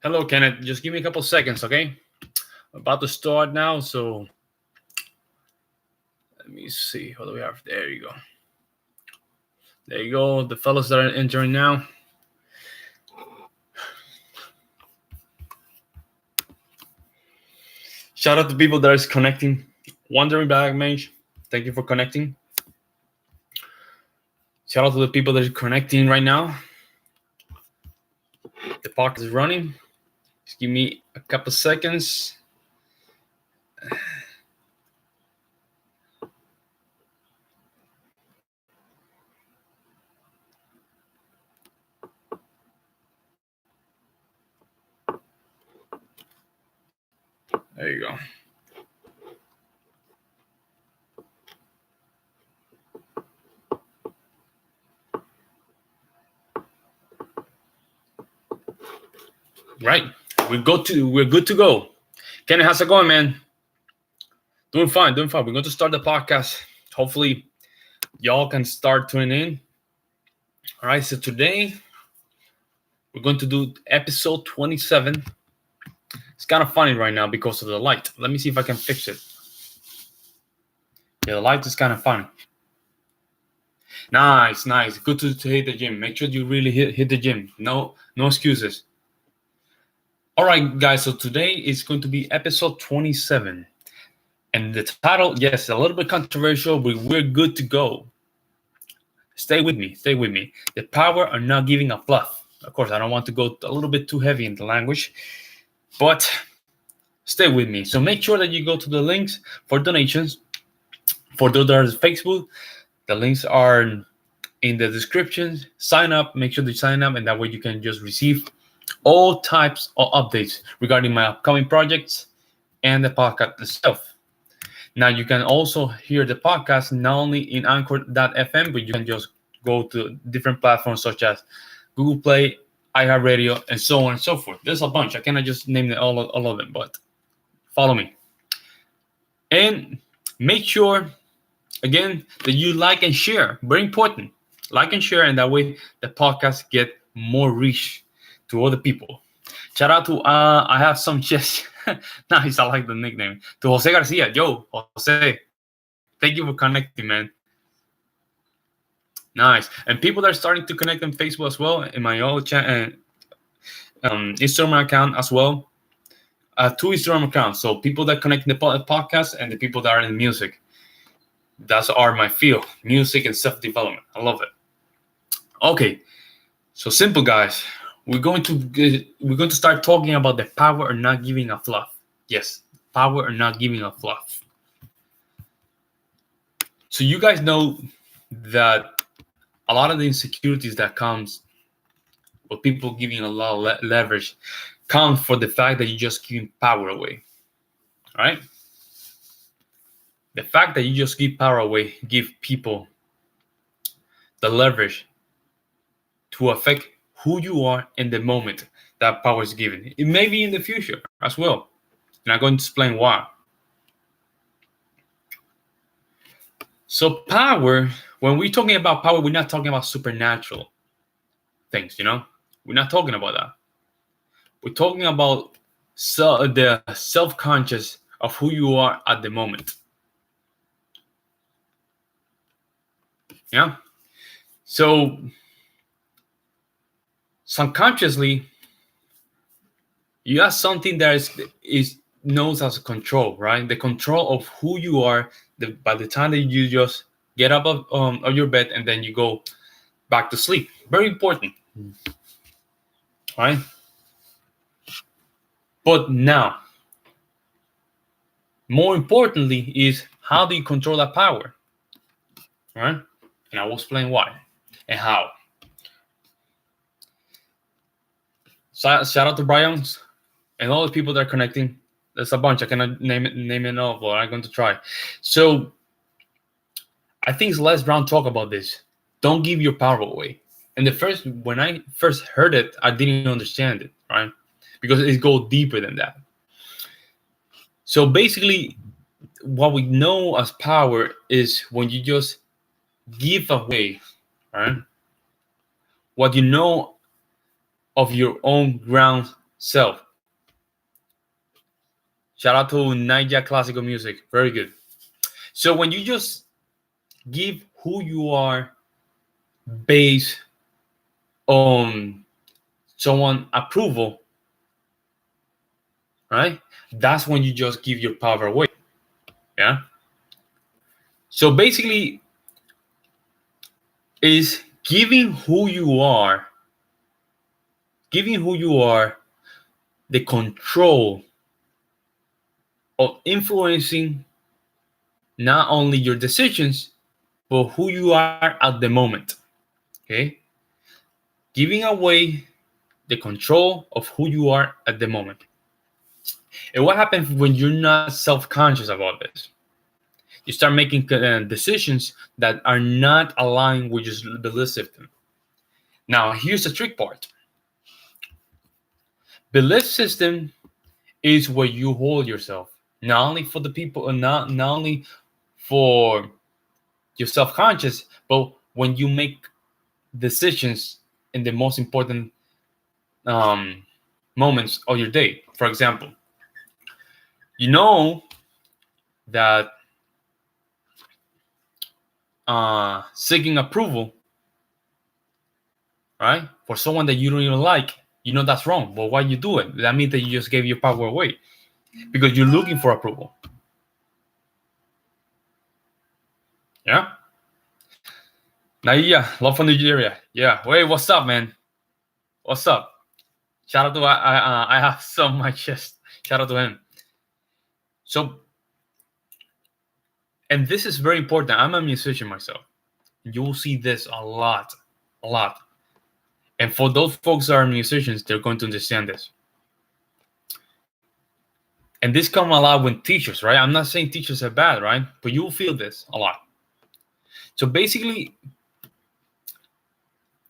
Hello, Kenneth. Just give me a couple seconds, okay? I'm about to start now, so let me see. What do we have? There you go. There you go. The fellows that are entering now. Shout out to people that is connecting. Wandering Black Mage, thank you for connecting. Shout out to the people that are connecting right now. The podcast is running. Just give me a couple seconds. There you go. Right. We're good to go. Kenny, how's it going, man? Doing fine. We're going to start the podcast. Hopefully, y'all can start tuning in. All right. So today, we're going to do episode 27. It's kind of funny right now because of the light. Let me see if I can fix it. Yeah, the light is kind of funny. Nice. Good to hit the gym. Make sure you really hit the gym. No excuses. All right, guys. So today is going to be episode 27. And the title, yes, a little bit controversial, but we're good to go. Stay with me. The power of not giving a fluff. Of course, I don't want to go a little bit too heavy in the language, but stay with me. So make sure that you go to the links for donations. For those that are Facebook, the links are in the description. Sign up. Make sure to sign up, and that way you can just receive all types of updates regarding my upcoming projects and the podcast itself. Now, you can also hear the podcast not only in Anchor.fm, but you can just go to different platforms such as Google Play, iHeartRadio, and so on and so forth. There's a bunch. I cannot just name all of them, but follow me. And make sure, again, that you like and share. Very important. Like and share, and that way the podcast get more reach to other people. Shout out to, I have some chess. Nice, I like the nickname. To Jose Garcia. Yo, Jose, thank you for connecting, man. Nice. And people that are starting to connect on Facebook as well, in my old chat and Instagram account as well. Two Instagram accounts. So people that connect in the podcast and the people that are in music. That's my field, music and self-development. I love it. Okay, so simple, guys. We're going to start talking about the power of not giving a fluff. Yes, power of not giving a fluff. So you guys know that a lot of the insecurities that comes with people giving a lot of leverage come for the fact that you're just giving power away. All right? The fact that you just give power away give people the leverage to affect who you are in the moment that power is given. It may be in the future as well. And I'm going to explain why. So power, when we're talking about power, we're not talking about supernatural things, We're not talking about that. We're talking about the self-conscious of who you are at the moment. Yeah? So subconsciously, you have something that is known as control, right? The control of who you are by the time that you just get up of your bed and then you go back to sleep. Very important, right? But now, more importantly is how do you control that power, right? And I will explain why and how. Shout out to Brian's and all the people that are connecting. There's a bunch. I cannot name it all, but I'm going to try. So I think Les Brown talk about this. Don't give your power away. And when I first heard it, I didn't understand it, right? Because it goes deeper than that. So basically, what we know as power is when you just give away, right? What you know of your own ground Self. Shout out to Niger Classical Music. Very good. So when you just give who you are based on someone approval, right? That's when you just give your power away. Yeah. So basically, is giving who you are the control of influencing not only your decisions, but who you are at the moment. Okay? Giving away the control of who you are at the moment. And what happens when you're not self-conscious about this? You start making decisions that are not aligned with your belief system. Now, here's the trick part. Belief system is where you hold yourself, not only for the people, and not only for your self-conscious, but when you make decisions in the most important moments of your day. For example, you know that seeking approval, right, for someone that you don't even like, you know that's wrong. But why you do it? That means that you just gave your power away because you're looking for approval. Yeah. Naya, love from Nigeria. Yeah. Wait, what's up, man? What's up? Shout out to I have some on my chest. Shout out to him. So, and this is very important. I'm a musician myself. You will see this a lot. And for those folks that are musicians, they're going to understand this. And this comes a lot with teachers, right? I'm not saying teachers are bad, right? But you will feel this a lot. So basically,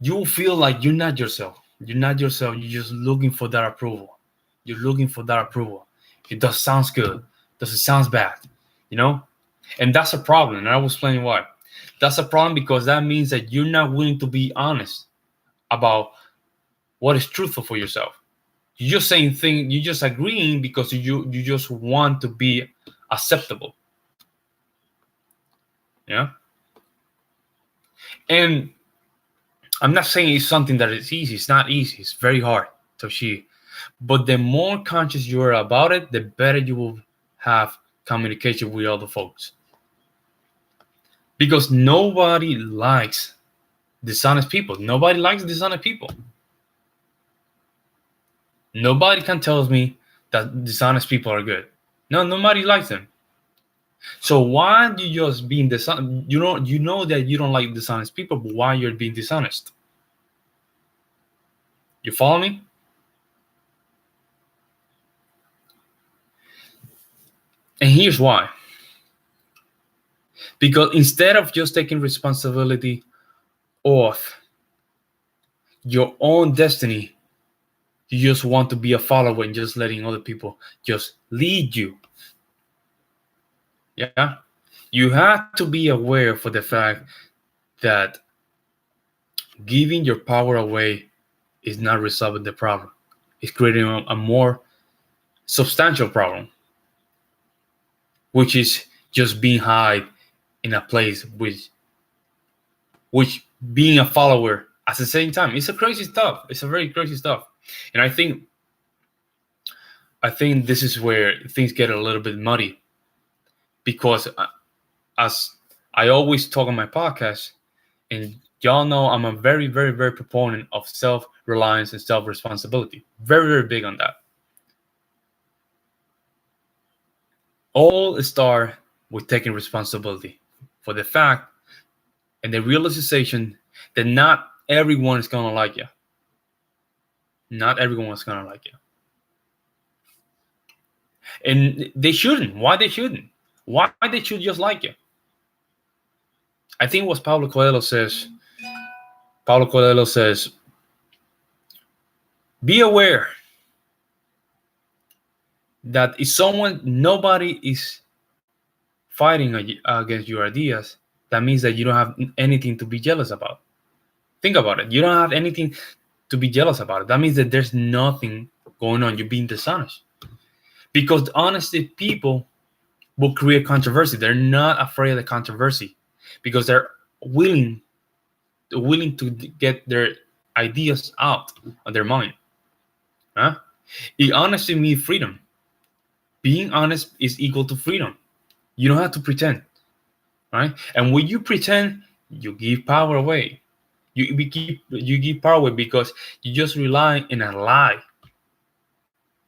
you will feel like you're not yourself. You're not yourself. You're just looking for that approval. You're looking for that approval. It does sound good. Does it sound bad? You know? And that's a problem. And I will explain why. That's a problem because that means that you're not willing to be honest about what is truthful for yourself. You're just saying things, you're just agreeing because you just want to be acceptable. Yeah. And I'm not saying it's something that is easy. It's not easy. It's very hard to achieve. But the more conscious you are about it, the better you will have communication with other folks. Because nobody likes dishonest people. Nobody likes dishonest people. Nobody can tell me that dishonest people are good. No, nobody likes them. So why do you just being dishonest? You know that you don't like dishonest people, but why you're being dishonest? You follow me? And here's why. Because instead of just taking responsibility of your own destiny, you just want to be a follower and just letting other people just lead you. Yeah. You have to be aware for the fact that giving your power away is not resolving the problem. It's creating a more substantial problem, which is just being high in a place which being a follower at the same time. It's a crazy stuff. It's a very crazy stuff. And I think this is where things get a little bit muddy, because as I always talk on my podcast, and y'all know I'm a very, very, very proponent of self-reliance and self-responsibility. Very, very big on that. All start with taking responsibility for the fact and the realization that not everyone is going to like you. Not everyone is going to like you. And they shouldn't. Why they shouldn't? Why they should just like you? I think what Paulo Coelho says, be aware that if nobody is fighting against your ideas, that means that you don't have anything to be jealous about. Think about it. You don't have anything to be jealous about. That means that there's nothing going on. You're being dishonest. Because honesty people will create controversy. They're not afraid of the controversy because they're willing to get their ideas out of their mind. Huh? Honesty means freedom. Being honest is equal to freedom. You don't have to pretend, right? And when you pretend, you give power away. You give power away because you just rely in a lie.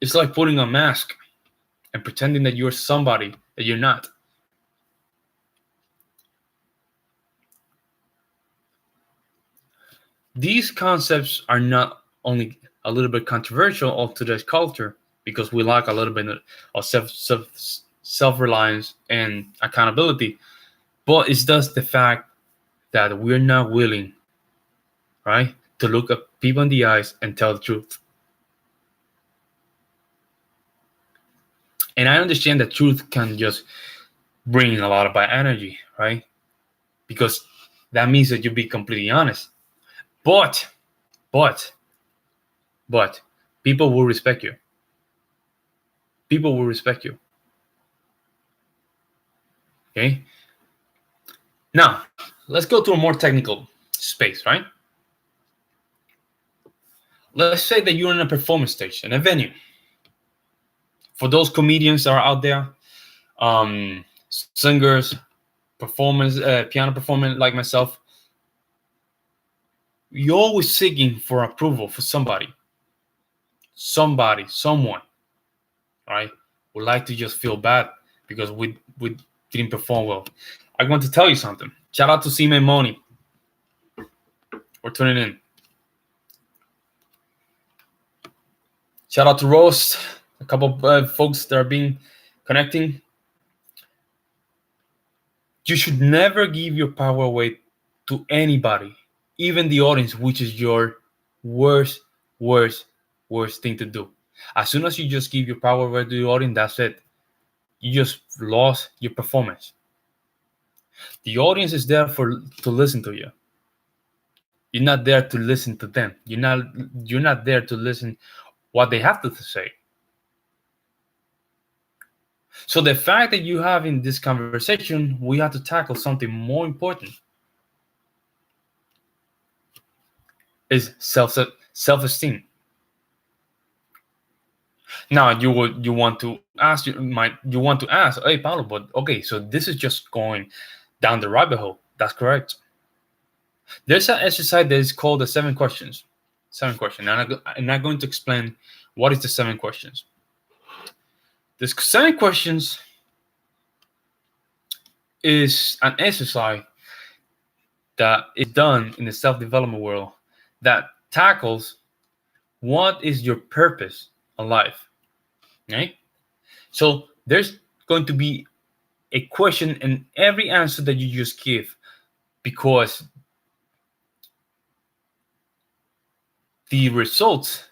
It's like putting a mask and pretending that you're somebody that you're not. These concepts are not only a little bit controversial of today's culture because we lack a little bit of self-reliance and accountability, but it's just the fact that we're not willing, right, to look at people in the eyes and tell the truth. And I understand that truth can just bring a lot of bad energy, right? Because that means that you'll be completely honest. But people will respect you. People will respect you. Okay? Now, let's go to a more technical space, right? Let's say that you're in a performance stage, in a venue. For those comedians that are out there, singers, piano performance like myself, you're always seeking for approval for someone, right? Would like to just feel bad because we didn't perform well. I want to tell you something. Shout out to Sima and Moni for tuning in. Shout out to Rose, a couple of folks that are being connecting. You should never give your power away to anybody, even the audience, which is your worst thing to do. As soon as you just give your power away to the audience, that's it. You just lost your performance. The audience is there to listen to you. You're not there to listen to them. You're not there to listen what they have to say. So the fact that you have in this conversation, we have to tackle something more important. Is self-esteem. Now you want to ask, hey Paulo, but okay, so this is just going down the rabbit hole. That's correct. There's an exercise that is called the 7 questions. 7 questions. And I'm not going to explain what is the 7 questions. The 7 questions is an exercise that is done in the self-development world that tackles what is your purpose in life. Okay? So there's going to be a question in every answer that you just give, because the results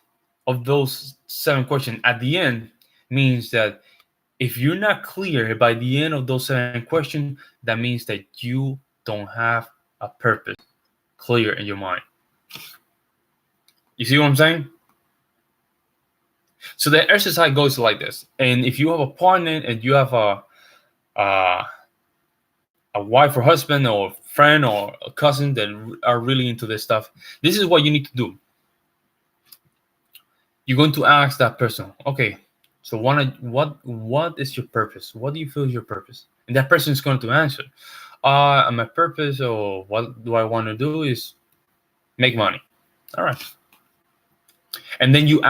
of those 7 questions at the end means that if you're not clear by the end of those 7 questions, that means that you don't have a purpose clear in your mind. You see what I'm saying? So the exercise goes like this. And if you have a partner and you have a wife or husband or friend or a cousin that are really into this stuff, this is what you need to do. You're going to ask that person, okay, so what is your purpose? What do you feel is your purpose? And that person is going to answer, my purpose or what do I want to do is make money. All right. And then you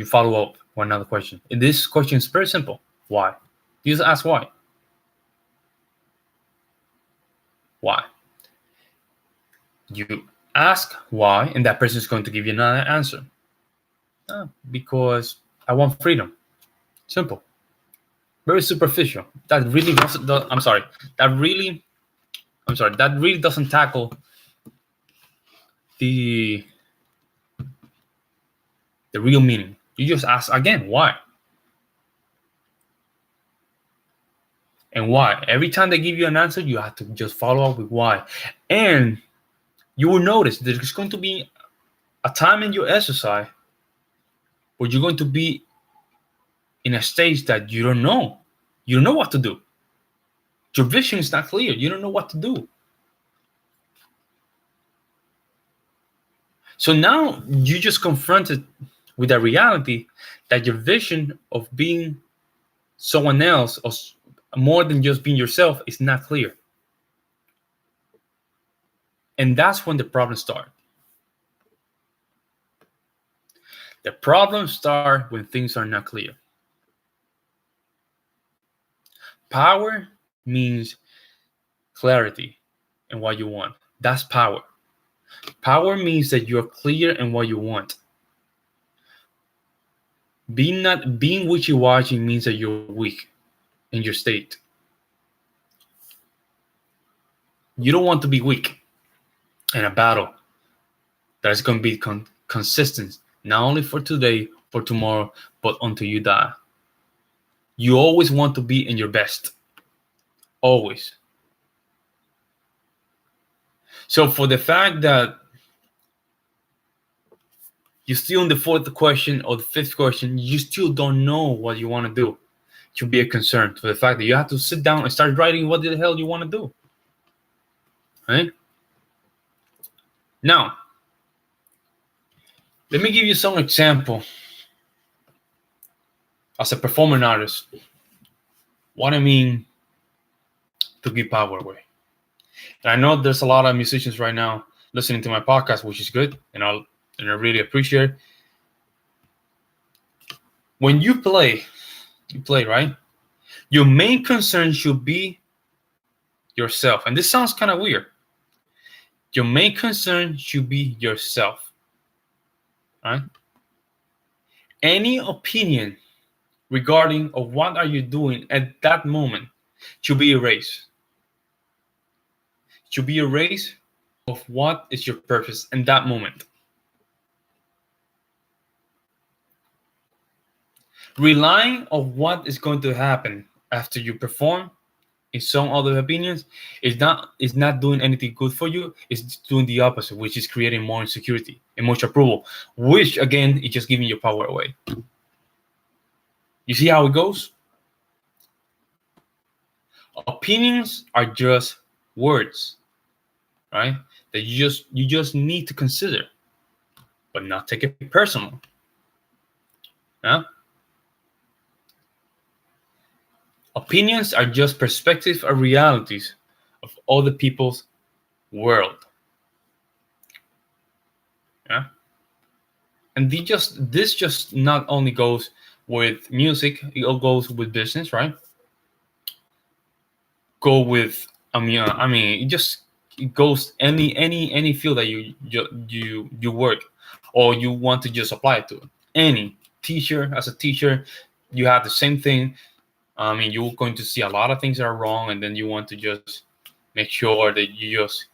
follow up with another question. And this question is very simple. Why? You just ask why. Why? You ask why, and that person is going to give you another answer. Because I want freedom. Simple. Very superficial. That really doesn't tackle the real meaning. You just ask again, why? And why? Every time they give you an answer, you have to just follow up with why. And you will notice there's going to be a time in your exercise or you're going to be in a stage that you don't know. You don't know what to do. Your vision is not clear. You don't know what to do. So now you just confronted with a reality that your vision of being someone else or more than just being yourself is not clear. And that's when the problems start. The problems start when things are not clear. Power means clarity in what you want. That's power. Power means that you're clear in what you want. Being wishy-washy means that you're weak in your state. You don't want to be weak in a battle that is going to be consistent, not only for today, for tomorrow, but until you die. You always want to be in your best. Always. So for the fact that you're still in the fourth question or the fifth question, you still don't know what you want to do, it should be a concern. For the fact that you have to sit down and start writing what the hell you want to do. Right? Now, let me give you some example as a performing artist. What I mean to give power away. And I know there's a lot of musicians right now listening to my podcast, which is good, and I really appreciate it. When you play, right? Your main concern should be yourself. And this sounds kind of weird. Your main concern should be yourself, right? Any opinion regarding of what are you doing at that moment should be erased. Should be erased of what is your purpose in that moment. Relying on what is going to happen after you perform in some other opinions is not doing anything good for you. It's doing the opposite, which is creating more insecurity, emotional approval, which again is just giving your power away. You see how it goes? Opinions are just words, right? That you just need to consider, but not take it personal. Yeah? Opinions are just perspectives or realities of other people's world. Yeah? And this just not only goes with music, it all goes with business, right? Go with it goes any field that you work or you want to just apply it to. Any teacher, as a teacher, you have the same thing. You're going to see a lot of things that are wrong, and then you want to just make sure that you just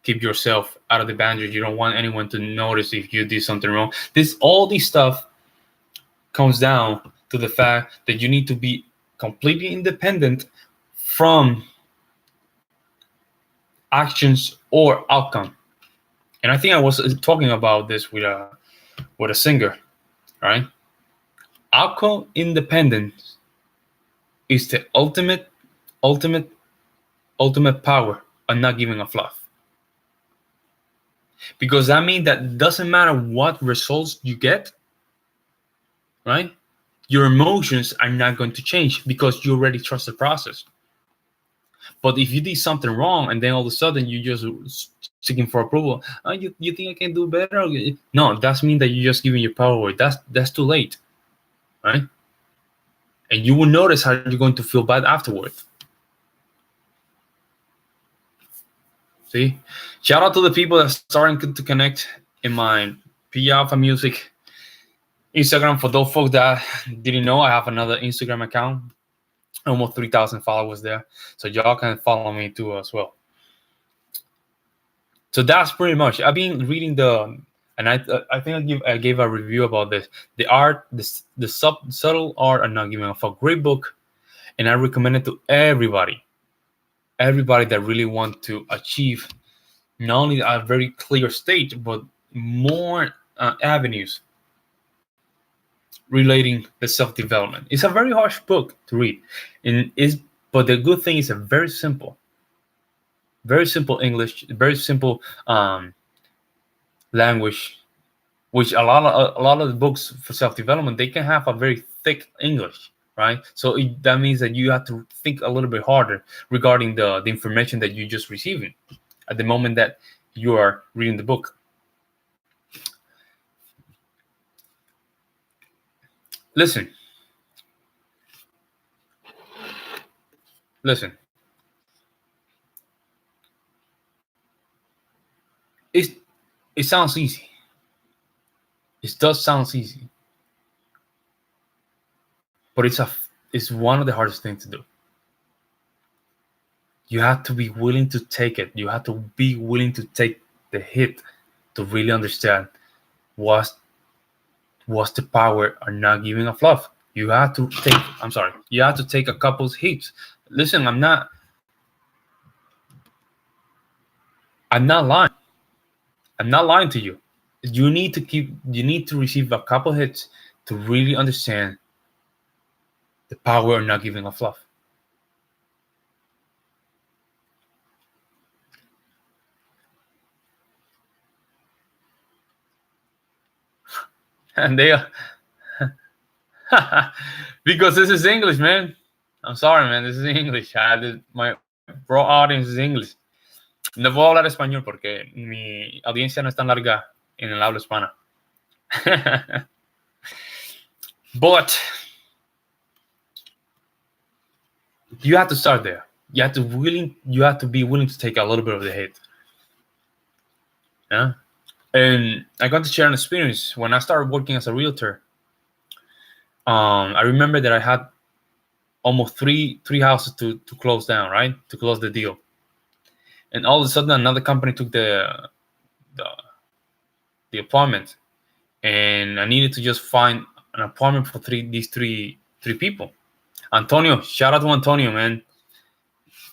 keep yourself out of the boundaries. You don't want anyone to notice if you did something wrong. All this stuff comes down to the fact that you need to be completely independent from actions or outcome. And I think I was talking about this with a singer, right? Outcome independence is the ultimate power of not giving a fluff. Because that means that doesn't matter what results you get, right? Your emotions are not going to change because you already trust the process. But if you did something wrong and then all of a sudden you just seeking for approval, you think I can do better? No, that means that you're just giving your power away. That's too late, right? And you will notice how you're going to feel bad afterward. See, shout out to the people that's starting to connect in my PJAlphaMusic Instagram. For those folks that didn't know, I have another Instagram account, almost 3,000 followers there, so y'all can follow me too as well. So that's pretty much. I've been reading and I think I gave a review about this. The subtle art of not giving a fuck. Great book, and I recommend it to everybody that really want to achieve not only a very clear state, but more avenues relating the self-development. It's a very harsh book to read, but the good thing is a very simple English, very simple language. Which a lot of the books for self-development, they can have a very thick English, right? So that means that you have to think a little bit harder regarding the information that you just receiving at the moment that you are reading the book. Listen. It sounds easy. It does sound easy, but it's one of the hardest things to do. You have to be willing to take it. You have to be willing to take the hit to really understand what's the power of not giving a fluff. You have to take a couple hits. Listen, I'm not lying. I'm not lying to you. You need to receive a couple hits to really understand the power of not giving a fluff. And they are because this is English, man. I'm sorry, man. This is English. My broad audience is English. No puedo hablar español porque mi audiencia no es tan larga en el habla hispana. But you have to start there. You have to be willing to take a little bit of the hit. Yeah. And I got to share an experience when I started working as a realtor. I remember that I had almost three houses to close down, right? To close the deal. And all of a sudden, another company took the apartment, and I needed to just find an apartment for these three people. Antonio, shout out to Antonio, man.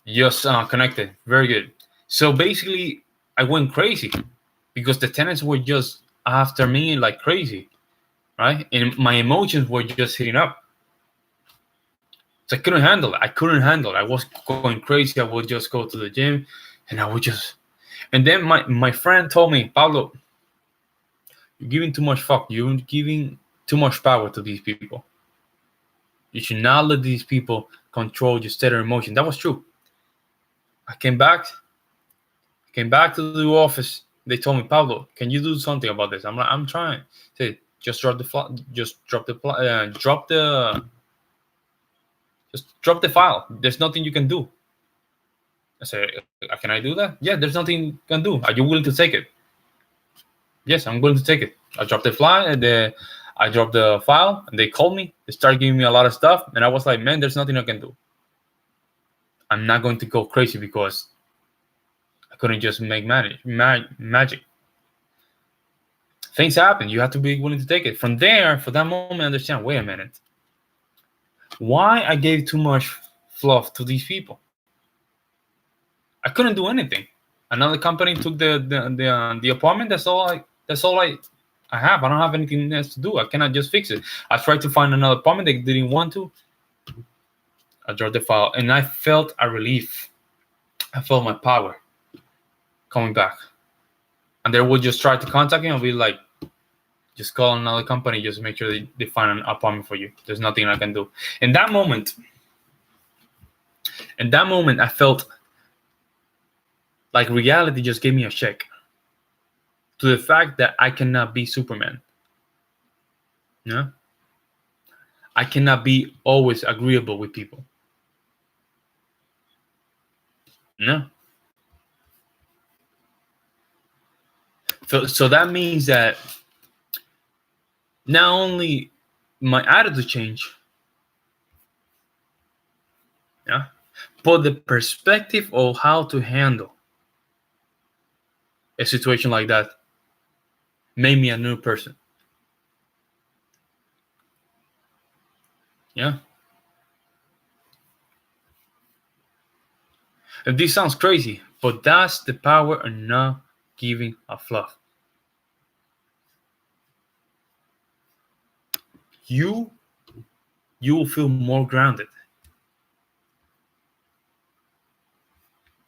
Just connected, very good. So basically, I went crazy because the tenants were just after me like crazy, right? And my emotions were just hitting up. So I couldn't handle it. I was going crazy. I would just go to the gym, and and then my friend told me, Pablo, you're giving too much fuck. You're giving too much power to these people. You should not let these people control your state of emotion. That was true. I came back to the office. They told me, Pablo, can you do something about this? I'm like, I'm trying. Say, just drop the file. There's nothing you can do. I said, can I do that? Yeah, there's nothing you can do. Are you willing to take it? Yes, I'm willing to take it. I dropped the file, I dropped the file, and they called me. They started giving me a lot of stuff, and I was like, man, there's nothing I can do. I'm not going to go crazy because I couldn't just make magic. Things happen. You have to be willing to take it. From there, for that moment, I understand, wait a minute. Why I gave too much fluff to these people? I couldn't do anything. Another company took the apartment. That's all I have. I don't have anything else to do. I cannot just fix it. I tried to find another apartment. They didn't want to. I dropped the file, and I felt a relief. I felt my power coming back. And they would just try to contact me and be like, just call another company, just make sure they find an apartment for you. There's nothing I can do. In that moment, I felt like reality just gave me a check to the fact that I cannot be Superman. Yeah? I cannot be always agreeable with people. No. So that means that not only my attitude changed, yeah, but the perspective of how to handle a situation like that made me a new person. Yeah. And this sounds crazy, but that's the power of not giving a fluff. you will feel more grounded.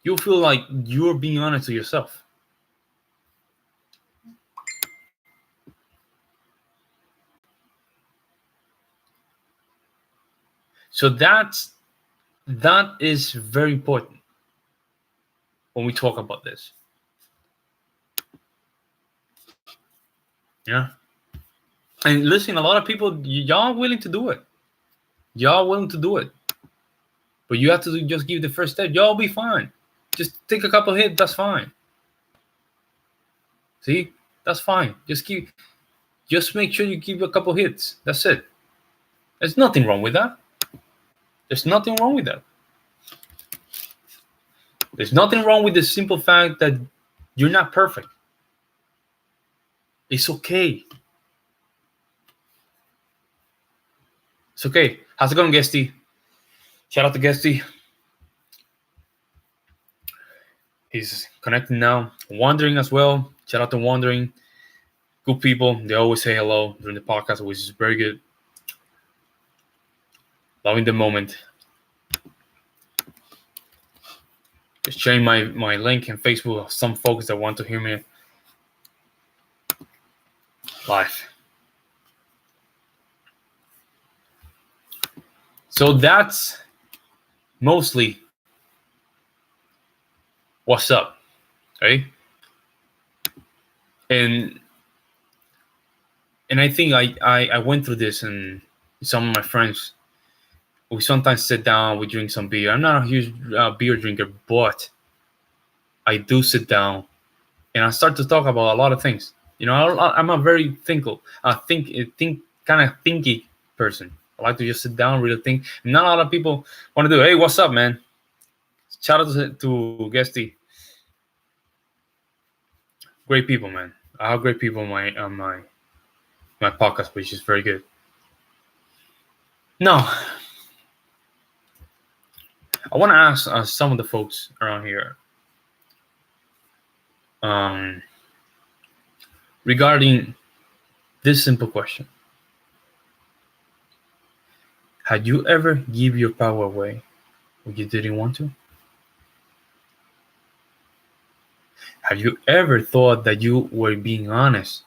You'll feel like you're being honest to yourself. So that is very important when we talk about this. Yeah. And listen, a lot of people, y'all willing to do it. Y'all willing to do it. But you have to just give the first step. Y'all be fine. Just take a couple hits. That's fine. See? That's fine. Just make sure you give a couple hits. That's it. There's nothing wrong with that. There's nothing wrong with that. There's nothing wrong with the simple fact that you're not perfect. It's okay. It's okay. How's it going, Guesty? Shout out to Guesty. He's connecting now. Wandering as well. Shout out to Wandering. Good people. They always say hello during the podcast, which is very good. Loving the moment. Just sharing my link in Facebook. Some folks that want to hear me live. So that's mostly what's up, right? And I think I went through this, and some of my friends, we sometimes sit down, we drink some beer. I'm not a huge beer drinker, but I do sit down and I start to talk about a lot of things. You know, I'm a very think kind of thinky person. I like to just sit down, really think. Not a lot of people want to do. Hey, what's up, man? Shout out to Guesty. Great people, man. I have great people on my podcast, which is very good. Now, I want to ask some of the folks around here regarding this simple question. Had you ever give your power away when you didn't want to? Have you ever thought that you were being honest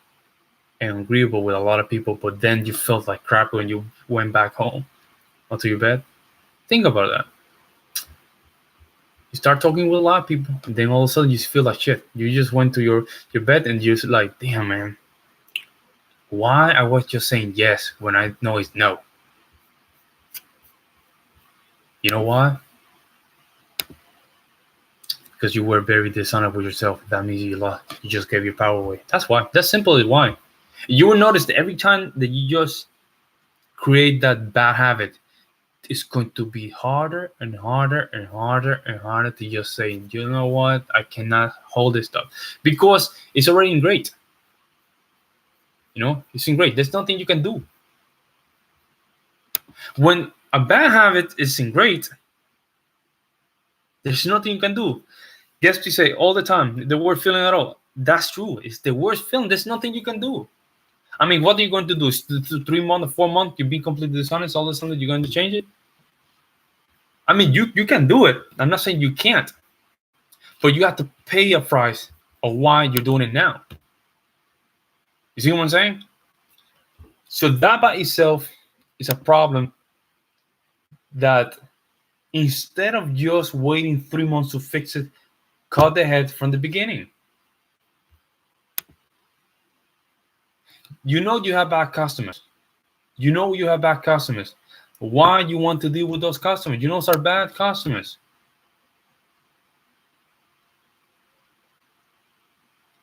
and agreeable with a lot of people, but then you felt like crap when you went back home onto your bed? Think about that. You start talking with a lot of people, and then all of a sudden you feel like shit. You just went to your bed and you're like, damn, man, why I was just saying yes when I know it's no? You know why? Because you were very dishonest with yourself. That means you just gave your power away. That's why. That's simple as why. You will notice that every time that you just create that bad habit, it's going to be harder and harder and harder and harder to just say, you know what, I cannot hold this stuff. Because it's already ingrained. You know, it's ingrained. There's nothing you can do. When a bad habit is ingrained, there's nothing you can do. Guess we say all the time, the word feeling at all. That's true. It's the worst feeling. There's nothing you can do. I mean, what are you going to do? 3 months, 4 months, you be completely dishonest, all of a sudden you're going to change it? I mean, you can do it. I'm not saying you can't. But you have to pay a price of why you're doing it now. You see what I'm saying? So that by itself is a problem that instead of just waiting 3 months to fix it, cut the head from the beginning. You know you have bad customers. You know you have bad customers. Why you want to deal with those customers? You know those are bad customers.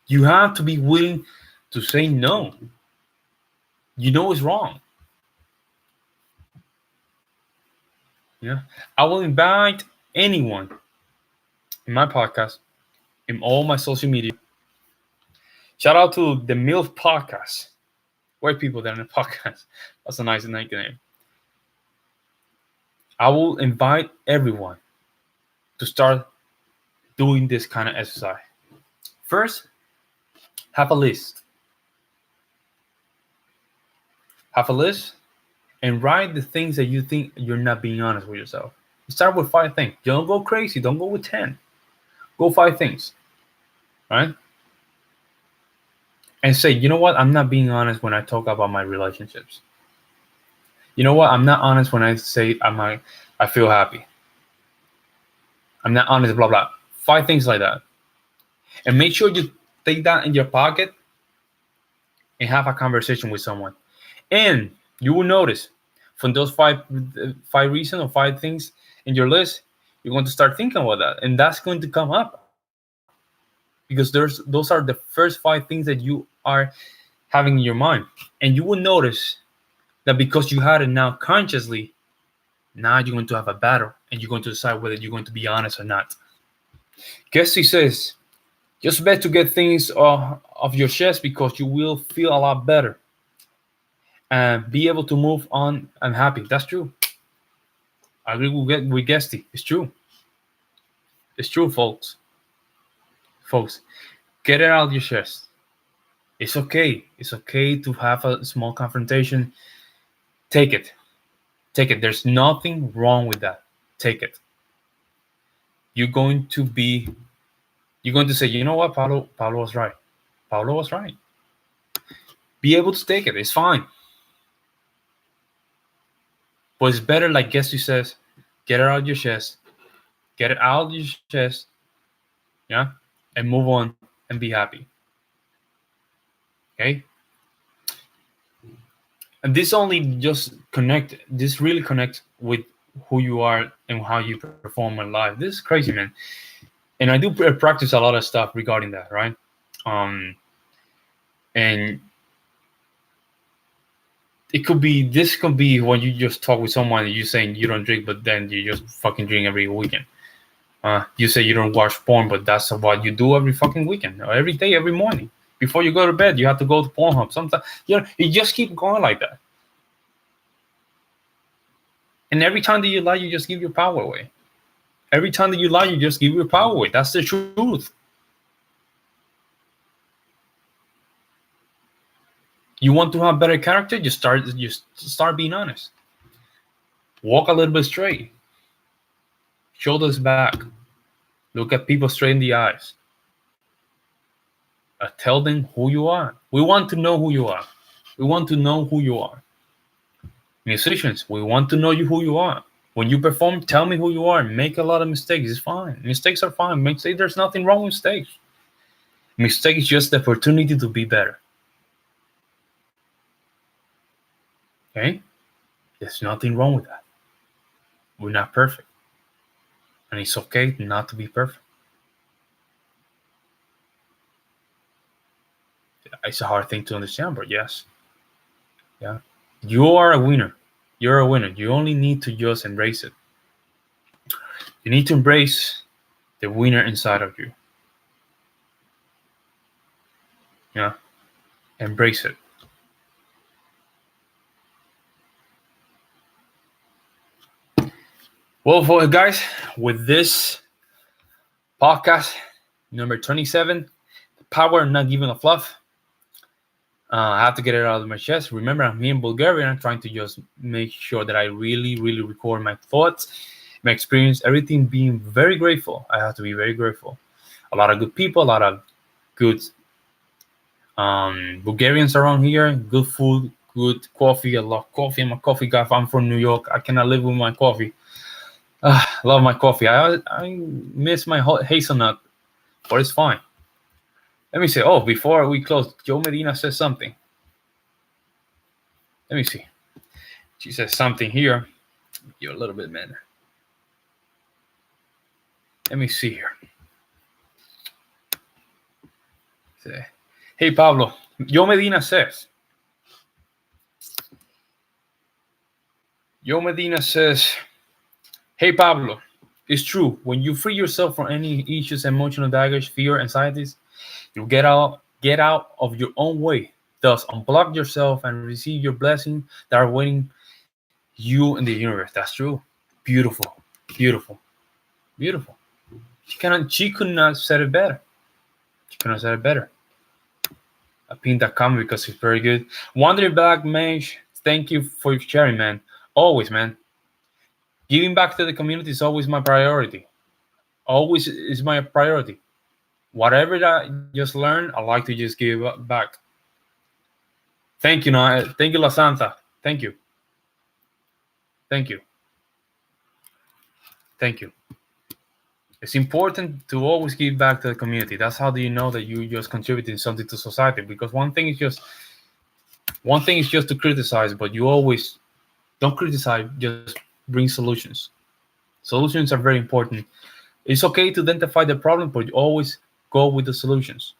You have to be willing to say no. You know it's wrong. Yeah. I will invite anyone in my podcast, in all my social media. Shout out to the MILF podcast. White people that are in the podcast. That's a nice nickname. I will invite everyone to start doing this kind of exercise. First, have a list. Have a list and write the things that you think you're not being honest with yourself. Start with 5 things. Don't go crazy. Don't go with 10. Go 5 things, right? And say, you know what? I'm not being honest when I talk about my relationships. You know what? I'm not honest when I say I feel happy. I'm not honest, blah, blah. 5 things like that. And make sure you take that in your pocket and have a conversation with someone. And you will notice from those five reasons or 5 things in your list, you're going to start thinking about that. And that's going to come up. Because those are the first 5 things that you are having in your mind. And you will notice that because you had it now consciously, now you're going to have a battle and you're going to decide whether you're going to be honest or not. Kessie says, just best to get things off your chest because you will feel a lot better and be able to move on and happy. That's true. I agree with Guesty. It's true. It's true, folks. Folks, get it out of your chest. It's okay. It's okay to have a small confrontation. Take it. Take it. There's nothing wrong with that. Take it. You're going to say, you know what, Paulo was right. Paulo was right. Be able to take it. It's fine. But it's better, like Guesty says, get it out of your chest. Get it out of your chest. Yeah? And move on and be happy. Okay? And this really connects with who you are and how you perform in life. This is crazy, man. And I do practice a lot of stuff regarding that, right? And this could be when you just talk with someone and you're saying you don't drink, but then you just fucking drink every weekend. You say you don't watch porn, but that's what you do every fucking weekend, or every day, every morning. Before you go to bed, you have to go to Pornhub. Sometimes, you just keep going like that. And every time that you lie, you just give your power away. Every time that you lie, you just give your power away. That's the truth. You want to have better character? You start being honest. Walk a little bit straight. Shoulders back. Look at people straight in the eyes. Tell them who you are. We want to know who you are. We want to know who you are. Musicians, we want to know who you are. When you perform, tell me who you are. Make a lot of mistakes. It's fine. Mistakes are fine. There's nothing wrong with mistakes. Mistake is just the opportunity to be better. Okay? There's nothing wrong with that. We're not perfect. And it's okay not to be perfect. It's a hard thing to understand, but yes. Yeah. You are a winner. You're a winner. You only need to just embrace it. You need to embrace the winner inside of you. Yeah. Embrace it. Well, guys, with this podcast number 27, the power of not giving a fluff. I have to get it out of my chest. Remember, I'm here in Bulgaria. I'm trying to just make sure that I really, really record my thoughts, my experience, everything, being very grateful. I have to be very grateful. A lot of good people, a lot of good Bulgarians around here, good food, good coffee. I love coffee. I'm a coffee guy. I'm from New York. I cannot live with my coffee. Love my coffee. I miss my hazelnut, but it's fine. Let me see. Oh, before we close, Joe Medina says something. Let me see. She says something here. You're a little bit, man. Let me see here. Hey, Pablo. Joe Medina says. Hey, Pablo. It's true. When you free yourself from any issues, emotional baggage, fear, anxieties, you get out of your own way. Thus, unblock yourself and receive your blessings that are waiting you in the universe. That's true. Beautiful. Beautiful. Beautiful. She could not have said it better. I pinned that comment because it's very good. Wandering Black Mage, thank you for sharing, man. Always, man. Giving back to the community is always my priority. Always is my priority. Whatever that I just learned, I like to just give back. Thank you, thank you, La Santa. Thank you. Thank you. Thank you. It's important to always give back to the community. That's how do you know that you just contributing something to society. Because one thing is just to criticize, but you always don't criticize. Just bring solutions. Solutions are very important. It's okay to identify the problem, but you always go with the solutions.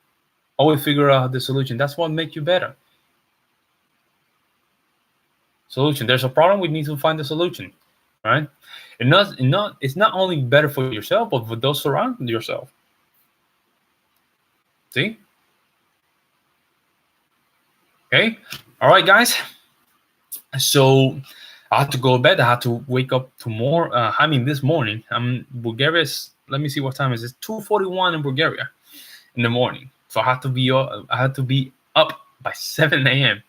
Always figure out the solution. That's what makes you better. Solution. There's a problem. We need to find the solution, right? It's not only better for yourself, but for those surrounding yourself. See? Okay. All right, guys. So I had to go to bed. I had to wake up tomorrow. This morning. Bulgaria's. Let me see what time is it. 2:41 in Bulgaria in the morning. So I had to be up by 7 a.m.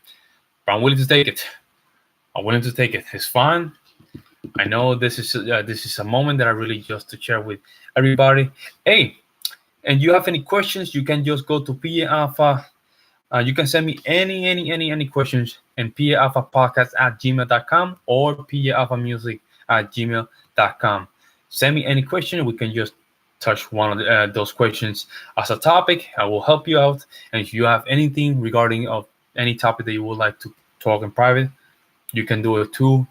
But I'm willing to take it. It's fun. I know this is a moment that I really just to share with everybody. Hey, and you have any questions? You can just go to PJAlpha. You can send me any questions in PJAlphaPodcast@gmail.com or PJAlphaMusic@gmail.com. Send me any question. We can just touch one of those questions as a topic. I will help you out. And if you have anything regarding of any topic that you would like to talk in private, you can do it too.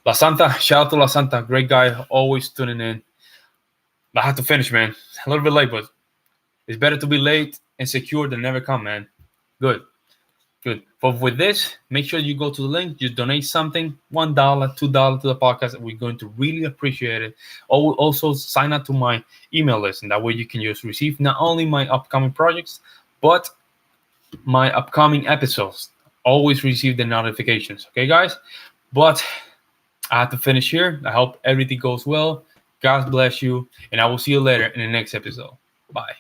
La Santa, shout out to La Santa, great guy, always tuning in. I have to finish, man. A little bit late, but it's better to be late and secure than never come, man. Good. But with this, make sure you go to the link, you donate something, $1, $2 to the podcast. We're going to really appreciate it. Also, sign up to my email list, and that way you can just receive not only my upcoming projects, but my upcoming episodes. Always receive the notifications, okay, guys? But I have to finish here. I hope everything goes well. God bless you, and I will see you later in the next episode. Bye.